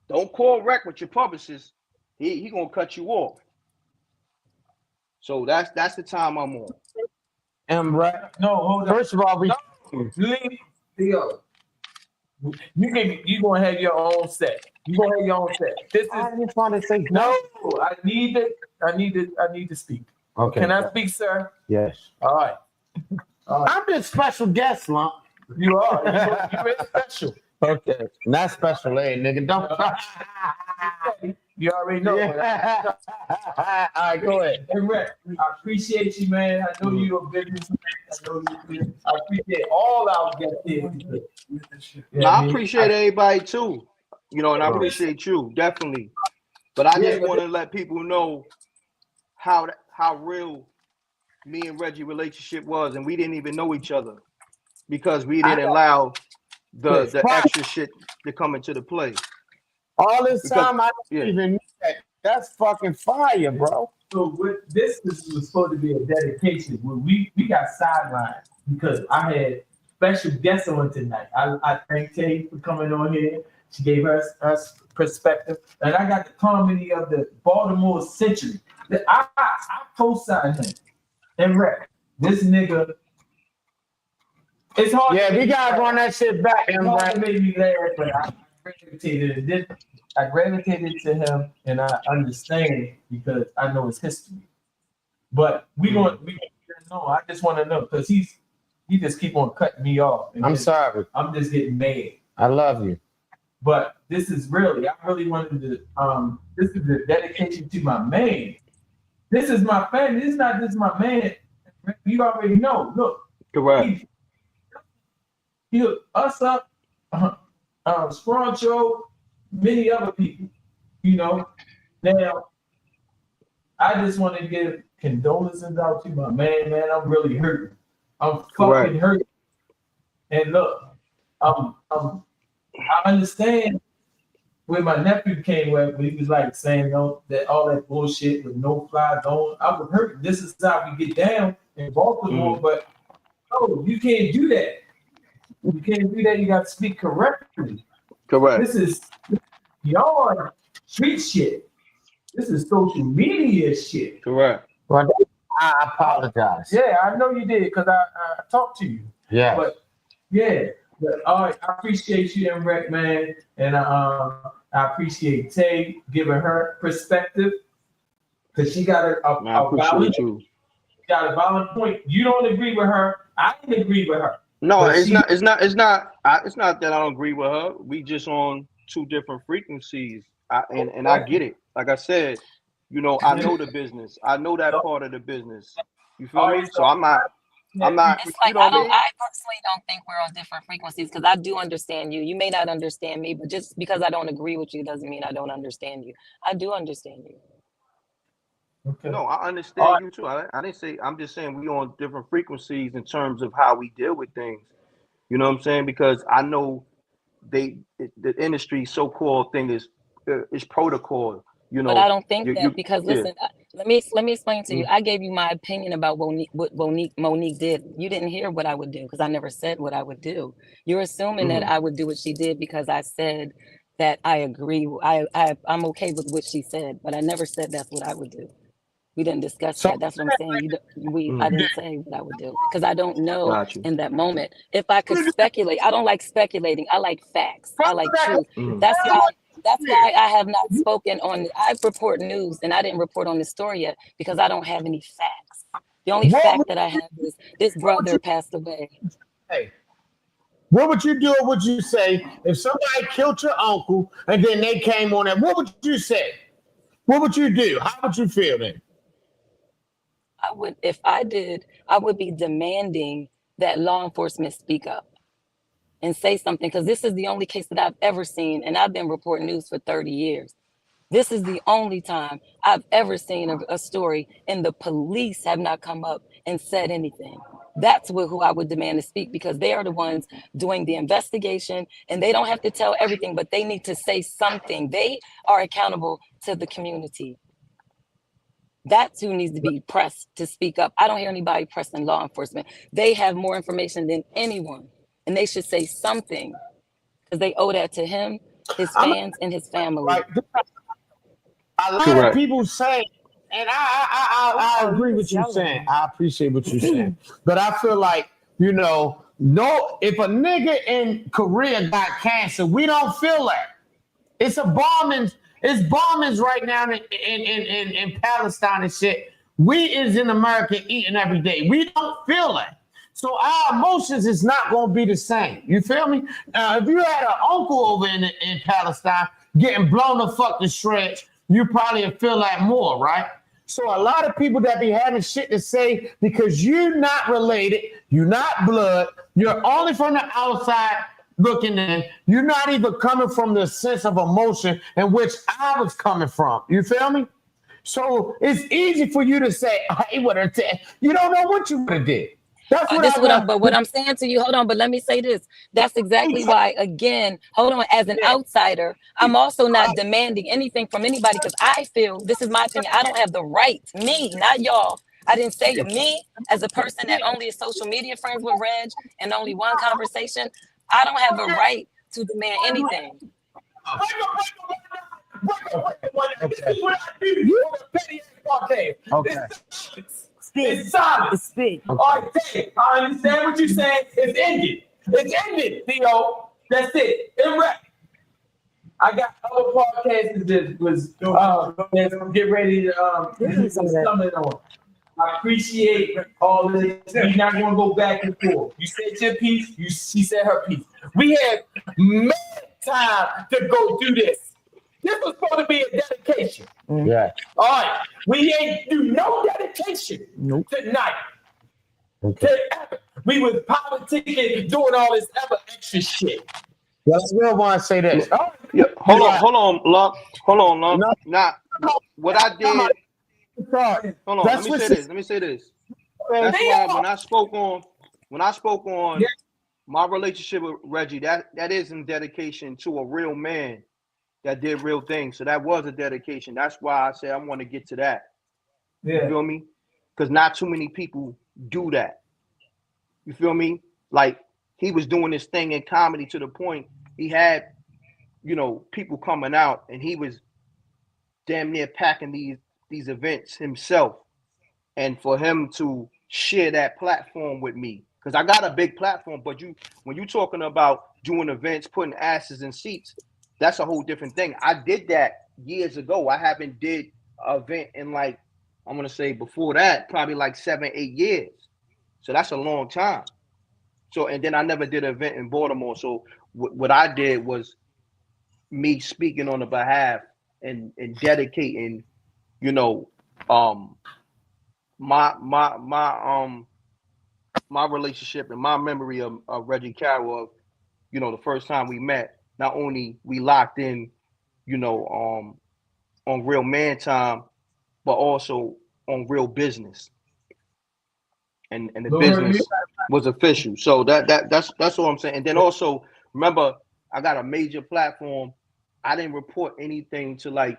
Don't call Rec with your publicist. He gonna cut you off. So that's the time I'm on. And no, hold on. First of all, Theo, you gonna have your own set. You gonna have your own set. This is. I just want to say no. I need to speak. Okay. Can I speak, sir? Yes. All right. I'm the special guest, Lump. You are. You're really special. Okay. Not special, nigga. Don't. You already know. Yeah. All right, go ahead. Hey, Rick, I appreciate you, man. I know you're a businessman. I appreciate all our guests here. Yeah, I appreciate everybody too. You know, and I appreciate you, definitely. But I just want to let people know how real me and Reggie relationship was, and we didn't even know each other because we didn't allow the extra shit to come into the play. All this time, I didn't even know that. That's fucking fire, bro. So this was supposed to be a dedication. When we got sidelined because I had special guests on tonight. I thank Tay for coming on here. She gave us perspective, and I got the comedy of the Baltimore century. I co-signed him and Rec. This nigga. It's hard. Yeah, we gotta run that shit back, and Rec made me laugh, but I gravitated to him, and I understand because I know his history. But we gonna know. I just want to know because he just keep on cutting me off. I'm sorry. I'm just getting mad. I love you. But this is really, I really wanted to, this is a dedication to my man. This is my family. This is not just my man. You already know. Look. Correct. He hooked us up, Scruncho, many other people, you know. Now, I just want to give condolences out to my man. I'm really hurting. I'm fucking hurting. And look, I understand when my nephew came with, he was like saying that all that bullshit with no fly zone. I was hurting. This is how we get down in Baltimore, but no, you can't do that. You can't do that. You got to speak correctly. Correct. This is beyond street shit. This is social media shit. Correct. Well, I apologize. Yeah, I know you did because I talked to you. Yeah. But yeah, all right, I appreciate you and Rec, man, and I appreciate Tay giving her perspective because she got a valid point. You don't agree with her. I didn't agree with her. No, it's not that I don't agree with her. We just on two different frequencies, and I get it. Like I said, you know, I know the business. I know that part of the business. You feel me? So I'm not. It's like I personally don't think we're on different frequencies because I do understand you. You may not understand me, but just because I don't agree with you doesn't mean I don't understand you. I do understand you. Okay. No, I understand you too. I didn't say. I'm just saying we on different frequencies in terms of how we deal with things. You know what I'm saying? Because I know the industry so-called thing is protocol. You know, but I don't think that because listen, let me explain to you. I gave you my opinion about what Monique did. You didn't hear what I would do because I never said what I would do. You're assuming that I would do what she did because I said that I agree. I'm okay with what she said, but I never said that's what I would do. We didn't discuss that. That's what I'm saying. I didn't say what I would do because I don't know in that moment. If I could speculate, I don't like speculating. I like facts. I like truth. That's why I have not spoken on. I report news, and I didn't report on the story yet because I don't have any facts. The only fact that I have is this brother passed away. Hey, what would you do or would you say if somebody killed your uncle and then they came on it? What would you say? What would you do? How would you feel then? If I did, I would be demanding that law enforcement speak up and say something because this is the only case that I've ever seen, and I've been reporting news for 30 years. This is the only time I've ever seen a story and the police have not come up and said anything. That's who I would demand to speak because they are the ones doing the investigation and they don't have to tell everything, but they need to say something. They are accountable to the community. That's who needs to be pressed to speak up. I don't hear anybody pressing law enforcement. They have more information than anyone, and they should say something because they owe that to him, his fans, and his family. A lot of people say, and I agree with you saying. I appreciate what you're saying, but I feel like if a nigga in Korea got cancer, we don't feel that. It's a bombing. It's bombings right now in Palestine and shit. We is in America eating every day. We don't feel it. So our emotions is not going to be the same. You feel me? If you had an uncle over in Palestine getting blown the fuck to shreds, you probably feel that more, right? So a lot of people that be having shit to say because you're not related, you're not blood, you're only from the outside looking in, you're not even coming from the sense of emotion in which I was coming from. You feel me? So it's easy for you to say, "Hey, what I did." You don't know what you would have did. That's what I'm saying to you. Hold on, but let me say this. That's exactly why. Again, hold on. As an outsider, I'm also not demanding anything from anybody because I feel this is my opinion. I don't have the right. Me, not y'all. I didn't say me as a person that only is social media friends with Reg and only one conversation. I don't have a right to demand anything. Okay. It's silent. Speak. All right, Dave, I understand what you're saying. It's ended. It's ended, Theo. That's it. It wrapped. I got other podcasts that was get ready to summit on. I appreciate all of this. We're not going to go back and forth. You said your piece. She said her piece. We had mad time to go do this. This was supposed to be a dedication. Yeah. All right. We ain't do no dedication tonight. Okay. We was politicking, doing all this other extra shit. Well, I will want to say this. Yeah, hold on, Luck. Nah, what I did. Hold on. Let me say this. That's why when I spoke on my relationship with Reggie, that is in dedication to a real man that did real things. So that was a dedication. That's why I said I want to get to that. Yeah. You feel me? Because not too many people do that. You feel me? Like he was doing this thing in comedy to the point he had, people coming out and he was damn near packing these events himself. And for him to share that platform with me, because I got a big platform, but when you're talking about doing events, putting asses in seats, that's a whole different thing. I did that years ago. I haven't did an event in like, I'm going to say before that, probably like 7-8 years. So that's a long time. So, and then I never did an event in Baltimore. So what I did was me speaking on the behalf and dedicating, my relationship and my memory of Reggie Carroll, the first time we met. Not only we locked in, on real man time, but also on real business. And the business was official. So that's all I'm saying. And then also remember, I got a major platform. I didn't report anything to like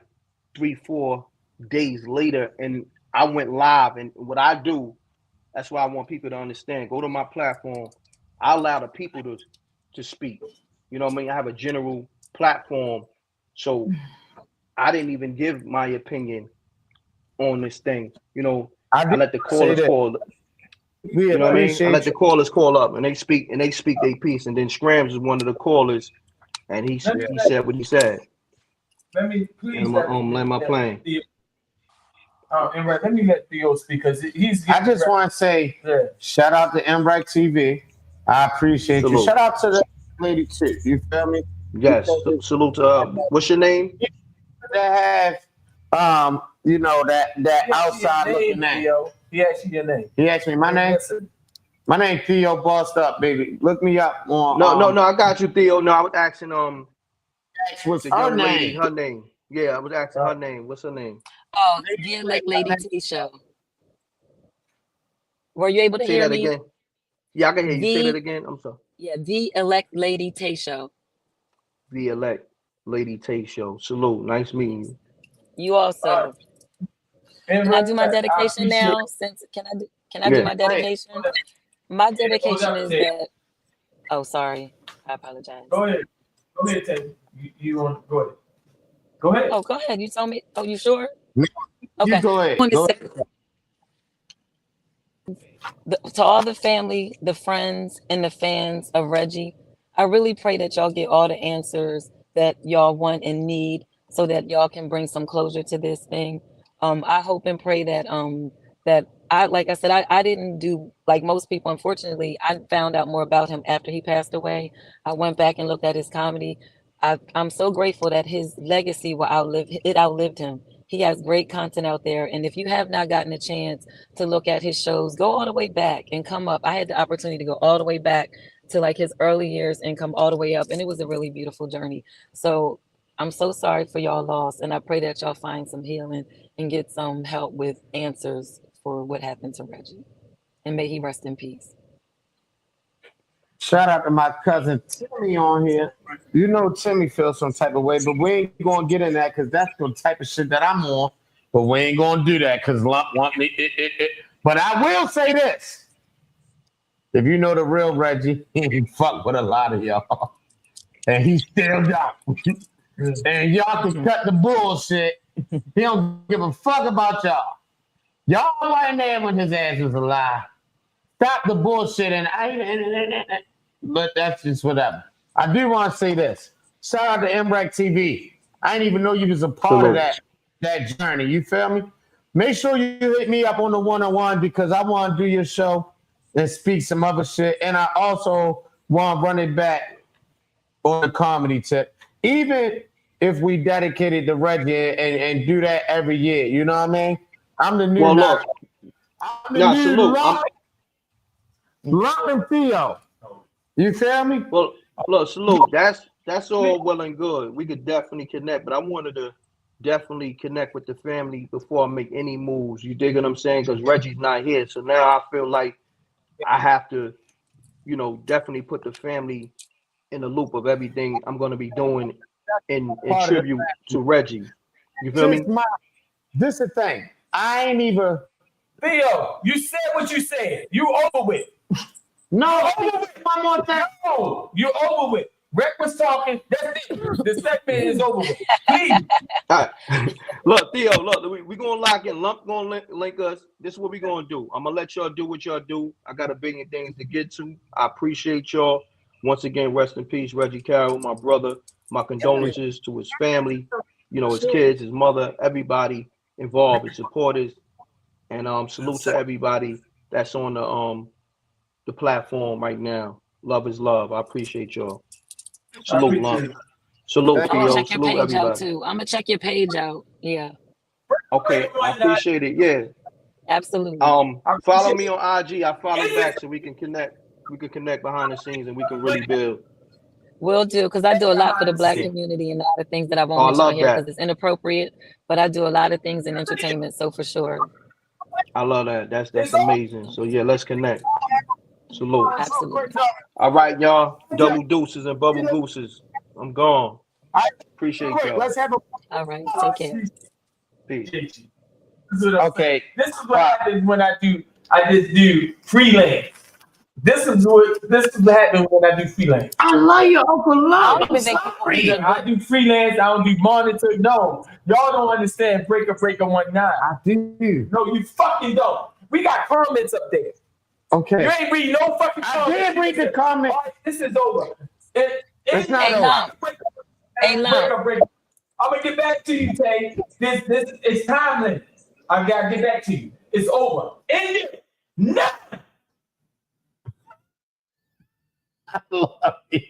3-4 days later, and I went live. And what I do, that's why I want people to understand. Go to my platform. I allow the people to speak. You know what I mean? I have a general platform. So I didn't even give my opinion on this thing. I let the callers call. You know what I mean? I let the callers call up and they speak their piece. And then Scrams is one of the callers, and he said what he said. Let me please land my plane. And let me let Theo speak because he's. I just want to say, shout out to MREC TV. I appreciate you. Shout out to the lady too. You feel me? Yes. Salute to what's your name? That have that outside looking name. Theo. He asked you your name. He asked me my name. Listen. My name Theo Bossed Up, baby. Look me up on. No, I got you, Theo. No, I was asking what's her name? Her name. Yeah, I was asking her name. What's her name? Oh, the Elect Lady T Show. Were you able to hear me? Again? Yeah, I can hear you. Say that again. I'm sorry. Yeah, the Elect Lady T Show. The Elect Lady T Show. Salute. Nice meeting you. You also. Can I do my dedication now? Can I do my dedication? My dedication is that. Oh, sorry. I apologize. Go ahead, Ted. You want go ahead. Go ahead. Oh, go ahead. You told me. Oh, you sure? Okay. You go ahead. To all the family, the friends, and the fans of Reggie, I really pray that y'all get all the answers that y'all want and need so that y'all can bring some closure to this thing. I hope and pray that like I said, I didn't do like most people. Unfortunately, I found out more about him after he passed away. I went back and looked at his comedy. I'm so grateful that his legacy outlived him. He has great content out there. And if you have not gotten a chance to look at his shows, go all the way back and come up. I had the opportunity to go all the way back to like his early years and come all the way up. And it was a really beautiful journey. So I'm so sorry for y'all loss. And I pray that y'all find some healing and get some help with answers for what happened to Reggie. And may he rest in peace. Shout out to my cousin Timmy on here. You know Timmy feels some type of way, but we ain't gonna get in that because that's the type of shit that I'm on. But we ain't gonna do that because Lump want me. But I will say this: if you know the real Reggie, he fuck with a lot of y'all, and he still got. And y'all can cut the bullshit. He don't give a fuck about y'all. Y'all weren't there when his ass was alive. Stop the bullshit but that's just whatever. I do want to say this. Shout out to MREC TV. I didn't even know you was a part of that journey. You feel me? make sure you hit me up on the one-on-one because I want to do your show and speak some other shit. And I also want to run it back on the comedy tip. Even if we dedicated to Reggie and do that every year, you know what I mean? I'm the new Well, look, salute. Lump and Theo. You feel me? Well, look, salute. That's all well and good. We could definitely connect, but I wanted to definitely connect with the family before I make any moves. You dig what I'm saying? Because Reggie's not here, so now I feel like I have to, definitely put the family in the loop of everything I'm going to be doing in tribute to Reggie. You feel me? This is the thing. I ain't even. Theo, you said what you said. You over with. No, over with. One more thing. No, you over with. Rick was talking. That's it. The segment is over with. Please. All right. Look, Theo, we going to lock in. Lump going to link us. This is what we going to do. I'm going to let y'all do what y'all do. I got a billion things to get to. I appreciate y'all. Once again, rest in peace, Reggie Carroll, my brother. My condolences to his family, his kids, his mother, everybody involved, his supporters. And salute to everybody that's on the platform right now. Love is love. I appreciate y'all. Salute, Lump. Salute, I'm gonna Theo. check your Salute, page everybody. out too. I'm gonna check your page out. Yeah, Okay, I appreciate it. Yeah. absolutely. Follow me on IG. I follow back so we can connect. We can connect behind the scenes and we can really build. Will do, because I do a lot for the Black community and a lot of things that I won't mention on here because it's inappropriate. But I do a lot of things in entertainment, so for sure. I love that. That's amazing. So yeah, let's connect. Salute. Absolutely. All right, y'all. Double deuces and bubble gooses. I'm gone. Appreciate y'all. Let's have a. All right, take care. Peace. Okay. This is what happens when I just do freelance. This is what happens when I do freelance. I love your Uncle Love. I do freelance. I don't do monitor. No, y'all don't understand. Breaker 19. I do. No, you fucking don't. We got comments up there. Okay. You ain't read no fucking comments. I did read the comment. Right, this is over. It's not over. Hey, Lump. I'm gonna get back to you, Tay. This it's time limit. I gotta get back to you. It's over. End it. No. I love you.